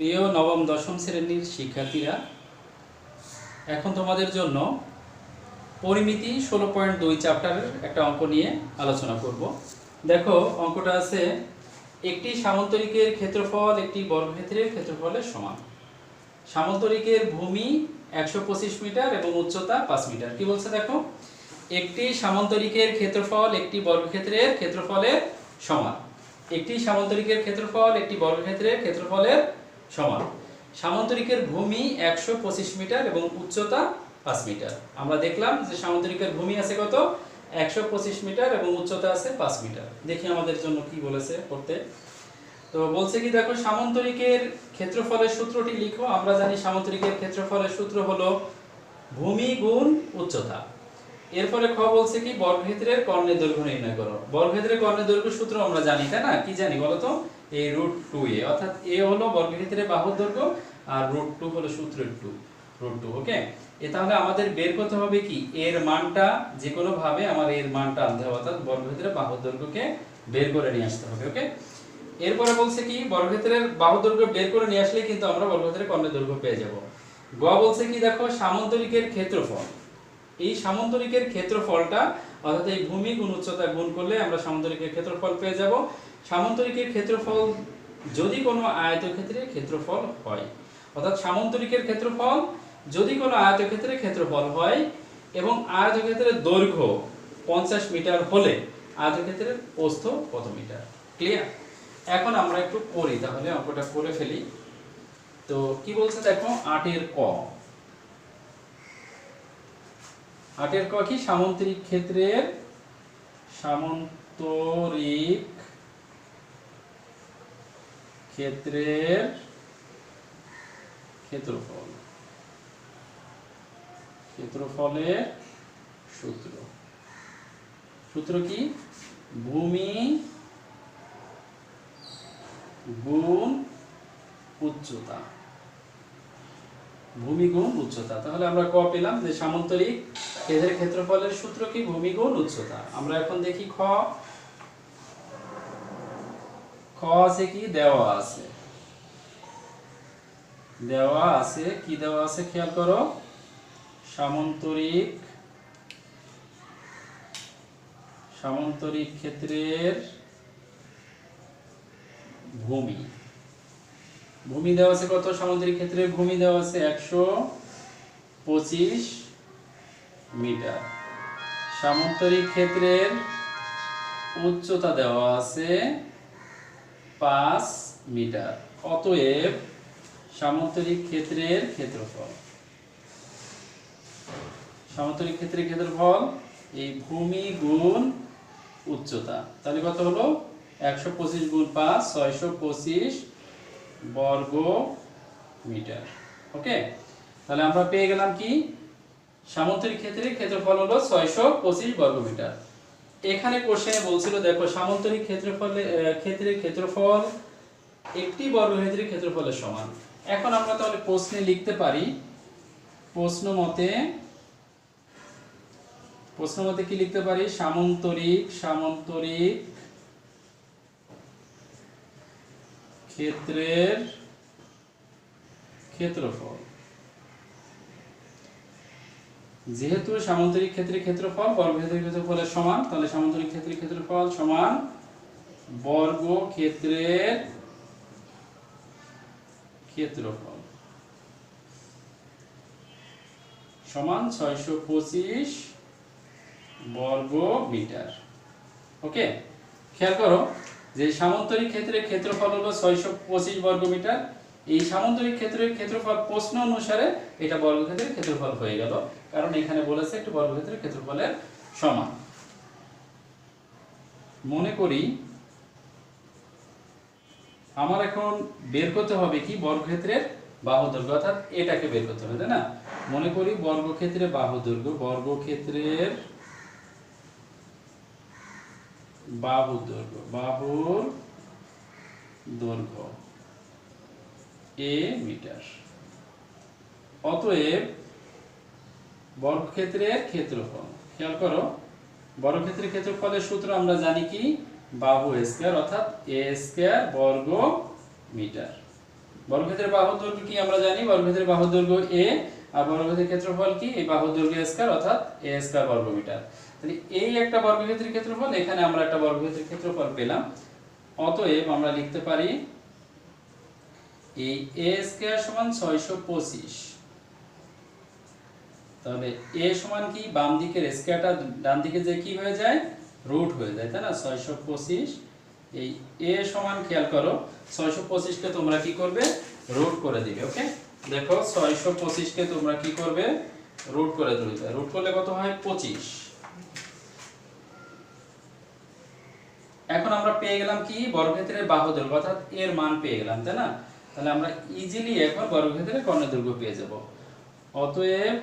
প্রিয় নবম দশম শ্রেণীর শিক্ষার্থীরা, এখন তোমাদের জন্য পরিমিতি 16.2 চ্যাপ্টারের একটা অঙ্ক নিয়ে আলোচনা করব। দেখো, অঙ্কটা আছে একটি সামান্তরিকের ক্ষেত্রফল একটি বর্গক্ষেত্রের ক্ষেত্রফলের সমান। সামান্তরিকের ভূমি 125 মিটার এবং উচ্চতা 5 মিটার। কি বলছে দেখো, একটি সামান্তরিকের ক্ষেত্রফল একটি বর্গক্ষেত্রের ক্ষেত্রফলের সমান। একটি সামান্তরিকের ক্ষেত্রফল একটি বর্গক্ষেত্রের ক্ষেত্রফলের সমান। সামান্তরিকের ভূমি 125 মিটার এবং উচ্চতা 5 মিটার। আমরা দেখলাম যে সামান্তরিকের ভূমি আছে কত, 125 মিটার এবং উচ্চতা আছে 5 মিটার। দেখি আমাদের জন্য কি বলেছে করতে। তো বলছে কি দেখো, সামান্তরিকের ক্ষেত্রফলের সূত্রটি লিখো। আমরা জানি সামান্তরিকের ক্ষেত্রফলের সূত্র হলো ভূমি গুণ উচ্চতা। এরপরে খ বলছে কি বর্গক্ষেত্রের কর্ণের দৈর্ঘ্য নির্ণয় করো। বর্গক্ষেত্রের কর্ণের দৈর্ঘ্য সূত্র আমরা জানি, তাই না? কি জানি বলো তো? a √2a, অর্থাৎ a হলো বর্গক্ষেত্রের বাহুর দৈর্ঘ্য আর √2 হলো সূত্রের √2। ওকে, তাহলে আমাদের বের করতে হবে কি এর মানটা, যে কোনো ভাবে আমার এর মানটা আনতে হবে, অর্থাৎ বর্গক্ষেত্রের বাহুর দৈর্ঘ্যকে বের করে নিয়ে আসতে হবে। ওকে, এরপরে বলছে কি বর্গক্ষেত্রের বাহুর দৈর্ঘ্য বের করে নিয়ে আসলে কিন্তু আমরা বর্গক্ষেত্রের কর্ণের দৈর্ঘ্য পেয়ে যাব। গ বলছে কি দেখো, সামান্তরিকের ক্ষেত্রফল। এই সামান্তরিকের ক্ষেত্রফলটা, অর্থাৎ এই ভূমি গুণ উচ্চতা গুণ করলে আমরা সামান্তরিকের ক্ষেত্রফল পেয়ে যাব। সামান্তরিকের ক্ষেত্রফল যদি কোনো আয়তক্ষেত্রের ক্ষেত্রফল হয়, অর্থাৎ সামান্তরিকের ক্ষেত্রফল যদি কোনো আয়তক্ষেত্রের ক্ষেত্রফল হয় এবং আয়তক্ষেত্রের দৈর্ঘ্য 50 মিটার হলে আয়তক্ষেত্রের প্রস্থ কত মিটার? ক্লিয়ার? এখন আমরা একটু করি, তাহলে অঙ্কটা করে ফেলি। তো কি বলছে দেখো, 8 এর ক। 8 এর ক কি, সামান্তরিক ক্ষেত্রের ক্ষেত্রফলের সূত্র কি, ভূমি গুণ উচ্চতা। ভূমি গুণ উচ্চতা। তাহলে আমরা ক পেলাম যে সামান্তরিক ক্ষেত্রের ক্ষেত্রফলের সূত্র কি, ভূমি গুণ উচ্চতা। আমরা এখন দেখি খ। খ আছে কি, দেওয়া আছে কি দেওয়া আছে খেয়াল করো, সামান্তরিক ক্ষেত্রের ভূমি দেওয়া আছে কত, সামান্তরিক ক্ষেত্রের ভূমি দেওয়া আছে 125 মিটার। সামান্তরিক ক্ষেত্রের উচ্চতা দেওয়া আছে 5 মিটার। অতএব সামান্তরিক ক্ষেত্রের ক্ষেত্রফল এই ভূমি গুণ উচ্চতা, তাহলে কত হলো, 125 গুণ 5 625 বর্গ মিটার। ওকে, তাহলে আমরা পেয়ে গেলাম কি, সামান্তরিক ক্ষেত্রের ক্ষেত্রফল হলো 625 বর্গ মিটার। এখানে কোশ্চেনে বলছিল দেখো, সামান্তরিক ক্ষেত্রের ক্ষেত্রফল একটি বর্গক্ষেত্রের ক্ষেত্রফলের সমান। এখন আমরা তাহলে প্রশ্নে লিখতে পারি, প্রশ্ন মতে কি লিখতে পারি, সামান্তরিক ক্ষেত্রের ক্ষেত্রফল। যেহেতু সামান্তরিক ক্ষেত্রের ক্ষেত্রফল বর্গক্ষেত্রের ক্ষেত্রফলের সমান, তাহলে সামান্তরিক ক্ষেত্রের ক্ষেত্রফল সমান বর্গক্ষেত্রের ক্ষেত্রফল সমান 625 বর্গ মিটার। ওকে, খেয়াল করো যে সামান্তরিক ক্ষেত্রের ক্ষেত্রফল হলো 625 বর্গ মিটার। এই সামান্তরিক ক্ষেত্রের ক্ষেত্রফল প্রশ্ন অনুসারে এটা বর্গক্ষেত্রের ক্ষেত্রফল হয়ে গেল, কারণ এখানে বলেছে একটি বর্গক্ষেত্রের ক্ষেত্রফলের সমান। মনে করি আমার এখন বের করতে হবে কি, বর্গক্ষেত্রের বাহু দৈর্ঘ্য, অর্থাৎ এটাকে বের করতে হবে, তাই না? মনে করি বর্গক্ষেত্রের বাহু দৈর্ঘ্য, বাহুর দৈর্ঘ্য a মিটার। অতএব বর্গক্ষেত্রের ক্ষেত্রফল, খেয়াল করো, বর্গক্ষেত্রের ক্ষেত্রফলের সূত্র আমরা জানি কি, বাহু স্কয়ার, অর্থাৎ a স্কয়ার বর্গ মিটার। বর্গক্ষেত্রের বাহুর দৈর্ঘ্য কি আমরা জানি, বর্গক্ষেত্রের বাহুর দৈর্ঘ্য a, আর বর্গক্ষেত্রের ক্ষেত্রফল কি, এই বাহুর দৈর্ঘ্য স্কয়ার অর্থাৎ a স্কয়ার বর্গমিটার। তাহলে এই একটা বর্গক্ষেত্রের ক্ষেত্রফল, এখানে আমরা একটা বর্গক্ষেত্রের ক্ষেত্রফল পেলাম। অতএব আমরা লিখতে পারি এই a স্কয়ার সমান 625। তাহলে a সমান কি, বাম দিকের স্কয়ারটা ডান দিকে যে কি হয়ে যায়, রুট হয়ে যায়, তাই না? 625, এই a সমান খেয়াল করো 625 কে তোমরা কি করবে, রুট করে দিবে। ওকে, দেখো 625 কে তোমরা কি করবে, রুট করে দিবে। রুট করলে কত হয়, 25। এখন আমরা পেয়ে গেলাম কি, বর্গক্ষেত্রের বাহু দৈর্ঘ্য অর্থাৎ এর মান পেয়ে গেলাম, তাই না? তাহলে আমরা ইজিলি এখন বর্গক্ষেত্রের কর্ণের দৈর্ঘ্য পেয়ে যাব। অতএব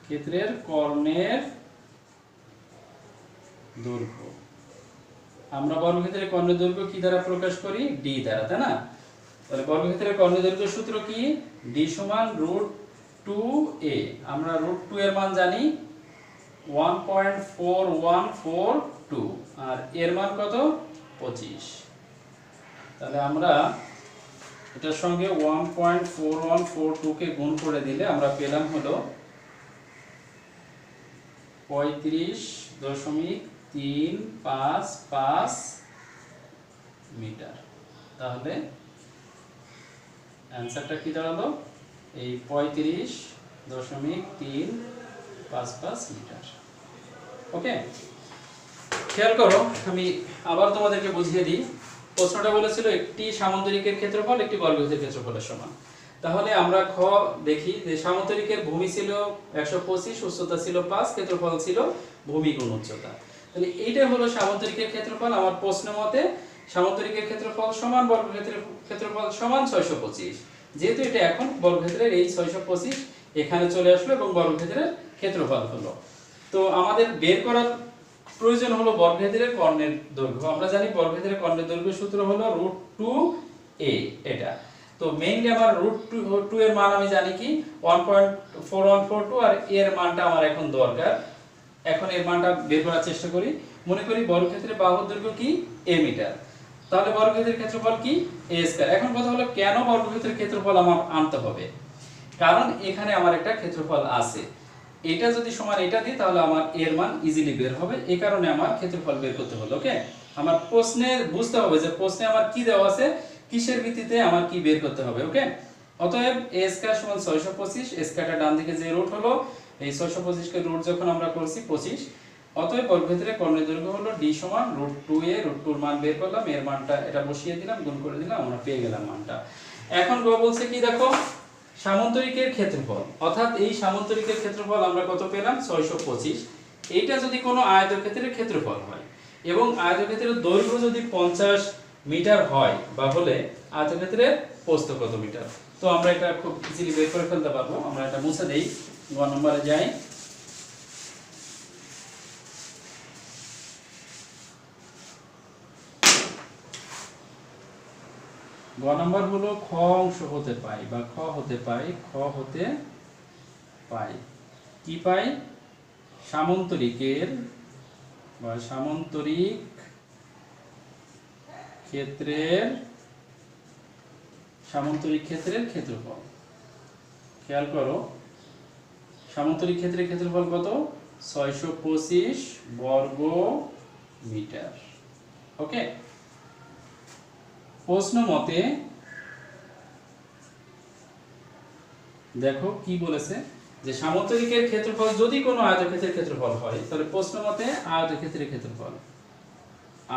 ক্ষেত্রের কর্ণের দৈর্ঘ্য, আমরা বর্গক্ষেত্রের কর্ণের দৈর্ঘ্য কি দ্বারা প্রকাশ করি, d দ্বারা, তাই না? তাহলে বর্গক্ষেত্রের কর্ণের দৈর্ঘ্য সূত্র কি, d সমান √2a। আমরা √2 এর মান জানি 1.4142, আর এর মান কত, 25। তাহলে আমরা এটার সঙ্গে 1.4142 কে গুণ করে দিলে আমরা পেলাম হলো 35.355 মিটার। তাহলে অ্যানসারটা কি দাঁড়ালো, এই 35.355 মিটার। ওকে, খেয়াল করো, আমি আবার তোমাদেরকে বুঝিয়ে দিই। প্রশ্নটা বলেছিল একটি সামন্তরিকের ক্ষেত্রফল একটি বর্গক্ষেত্রের ক্ষেত্রফলের সমান। তাহলে আমরা খ দেখি যে সামন্তরিকের ভূমি ছিল 125, উচ্চতা ছিল 5, ক্ষেত্রফল ছিল ভূমি গুণ উচ্চতা। তাহলে এইটা হলো সামন্তরিকের ক্ষেত্রফল। আমার প্রশ্ন মতে সামন্তরিকের ক্ষেত্রফল সমান বর্গক্ষেত্রের ক্ষেত্রফল সমান 625। যেহেতু এটা এখন বর্গক্ষেত্রের এই 625 এখানে চলে আসলো এবং বর্গক্ষেত্রের ক্ষেত্রফল হলো। তো আমাদের বের করার প্রয়োজন হলো বর্গক্ষেত্রের কর্ণের দৈর্ঘ্য। আমরা জানি বর্গক্ষেত্রের কর্ণের দৈর্ঘ্য সূত্র হলো √2a, এটা। তো মেইনলি আমার √2 এর মান আমি জানি কি 1.4142, আর এর মানটা আমার এখন দরকার। এখন এর মানটা বের করার চেষ্টা করি। মনে করি বর্গক্ষেত্রের বাহুর দৈর্ঘ্য কি, a মিটার। তাহলে বর্গক্ষেত্রের ক্ষেত্রফল কি, a স্কয়ার। এখন কথা হলো কেন বর্গক্ষেত্রের ক্ষেত্রফল আমার আনতে হবে, কারণ এখানে আমার একটা ক্ষেত্রফল আছে। এটা যদি সমান এটা দিই তাহলে আমার এর মান ইজিলি বের হবে। এই কারণে আমার ক্ষেত্রফল বের করতে হলো। ওকে, আমার প্রশ্নে বুঝতে হবে যে প্রশ্নে আমার কি দেওয়া আছে, কিসের ভিত্তিতে আমার কি বের করতে হবে। ওকে, অতএব a স্কয়ার সমান 625, স্কয়ারটা ডান দিকে যে রুট হলো, এই 625 কে রুট যখন আমরা করছি 25, অতএব বর্গক্ষেত্রের কর্ণের দৈর্ঘ্য হলো d সমান √2a। √2 এর মান বের করলাম, এর মানটা এটা বসিয়ে দিলাম, গুণ করে দিলাম, আমরা পেয়ে গেলাম মানটা। এখন গ বলছে কি, দেখো সামন্তরিকের ক্ষেত্রফল, অর্থাৎ এই সামন্তরিকের ক্ষেত্রফল আমরা কত পেলাম, 625। এইটা যদি কোনো আয়তক্ষেত্রের ক্ষেত্রফল হয় এবং আয়তক্ষেত্রের দৈর্ঘ্য যদি 50 মিটার হয়, বা হলে আয়তক্ষেত্রের প্রস্থ কত মিটার। তো আমরা এটা খুব ইজিলি বের করে ফেলতে পারবো। আমরা এটা মুছে দেই, গ নম্বরে যাই। গ নম্বর হলো খ অংশ হতে পাই, বা খ হতে পাই, খ হতে পাই কি পাই, সামন্তরিকের বা সামন্তরিক ক্ষেত্রের ক্ষেত্রফল। খেয়াল করো, সামন্তরিক ক্ষেত্রের ক্ষেত্রফল কত, 625 বর্গ মিটার। ওকে, প্রশ্ন মতে দেখো কি বলেছে, যে সামন্তরিকের ক্ষেত্রফল যদি কোনো আয়তক্ষেত্রের ক্ষেত্রফল হয়, তাহলে প্রশ্ন মতে আয়তক্ষেত্রের ক্ষেত্রফল,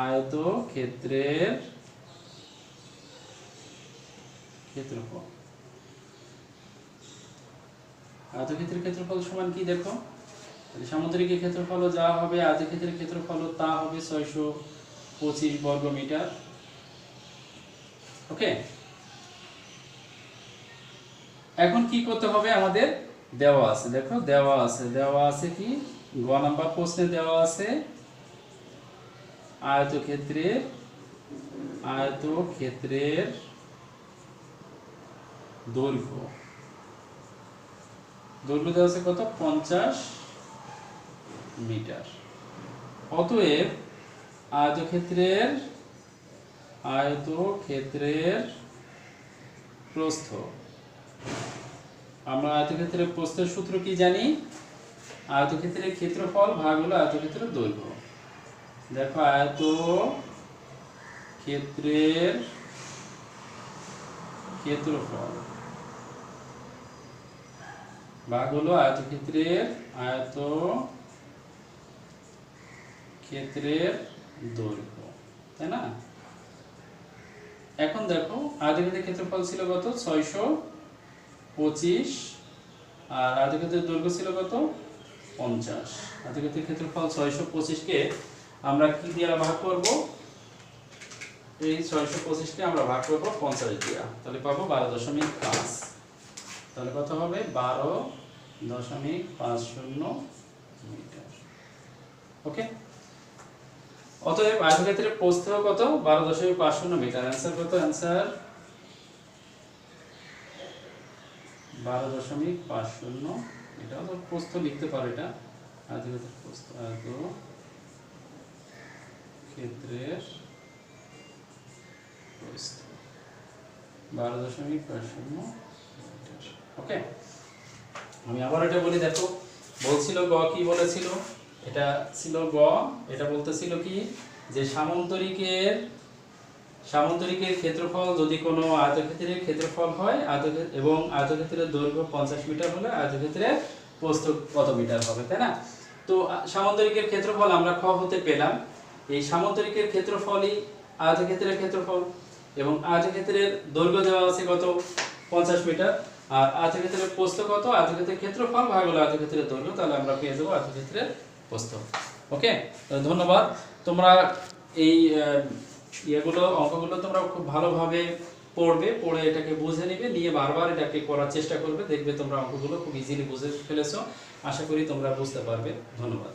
আয়তক্ষেত্রের ক্ষেত্রফল, আয়তক্ষেত্রের ক্ষেত্রফল সমান কি, দেখো সামন্তরিকের ক্ষেত্রফল যা হবে আয়তক্ষেত্রের ক্ষেত্রফল তা হবে 625 বর্গ মিটার। ওকে, এখন কি করতে হবে, আমাদের দেওয়া আছে, দেখো দেওয়া আছে কি, গ নাম্বার প্রশ্নে দেওয়া আছে আয়তক্ষেত্রের দৈর্ঘ্য দেওয়া আছে কত, 50 মিটার। অতএব আয়তক্ষেত্রের প্রস্থ। আমরা আয়তক্ষেত্রের প্রস্থের সূত্র কি জানি? আয়তক্ষেত্রের ক্ষেত্রফল ভাগ হলো আয়তক্ষেত্রের দৈর্ঘ্য। দেখো আয়তক্ষেত্রের ক্ষেত্রফল ভাগ হলো আয়তক্ষেত্রের দৈর্ঘ্য, তাই না? এখন দেখো আয়তক্ষেত্রের ক্ষেত্রফল ছিল কত? 625, আর আয়তক্ষেত্রের দৈর্ঘ্য ছিল কত? 50। আয়তক্ষেত্রের ক্ষেত্রফল 625 কে আমরা কি দিয়ে ভাগ করব? এই 625 কে আমরা ভাগ করব 50 দিয়ে, তাহলে পাবো 12.5। তাহলে কত হবে? 12.50 মিটার। ওকে, অতএব আয়তক্ষেত্রের প্রস্থ কত? 12.50 মিটার। অ্যানসার কত? Answer 12.50 metre. তো প্রস্থ লিখতে পারো, এটা আয়তক্ষেত্রের প্রস্থ, আয়তক্ষেত্রের প্রস্থ 12.50 মিটার। ওকে, আমি আবার এটা বলি। দেখো বলছিল গ কি বলেছিল? এটা ছিল গ, এটা বলতেছিল কি যে সামান্তরিকের ক্ষেত্রফল যদি কোনো আয়তক্ষেত্রের ক্ষেত্রফল হয় এবং আয়তক্ষেত্রের দৈর্ঘ্য 50 মিটার হলে আয়তক্ষেত্রের প্রস্থ কত মিটার হবে, তাই না? তো সামান্তরিকের ক্ষেত্রফল আমরা খ হতে পেলাম। এই সামান্তরিকের ক্ষেত্রফলই আয়তক্ষেত্রের ক্ষেত্রফল, এবং আয়তক্ষেত্রের দৈর্ঘ্য দেওয়া আছে কত? 50 মিটার। আর আয়তক্ষেত্রের প্রস্থ কত? আয়তক্ষেত্রের ক্ষেত্রফল ভাগ হলো আয়তক্ষেত্রের দৈর্ঘ্য, তাহলে আমরা পেয়ে যাবো আয়তক্ষেত্রের প্রস্থ। ওকে, ধন্যবাদ। তোমরা এই অঙ্কগুলো তোমরা খুব ভালোভাবে পড়বে, পড়ে এটাকে বুঝে নিবে, নিয়ে বারবার এটাকে করার চেষ্টা করবে। দেখবে তোমরা অঙ্কগুলো খুব ইজিলি বুঝে ফেলেছো। আশা করি তোমরা বুঝতে পারবে। ধন্যবাদ।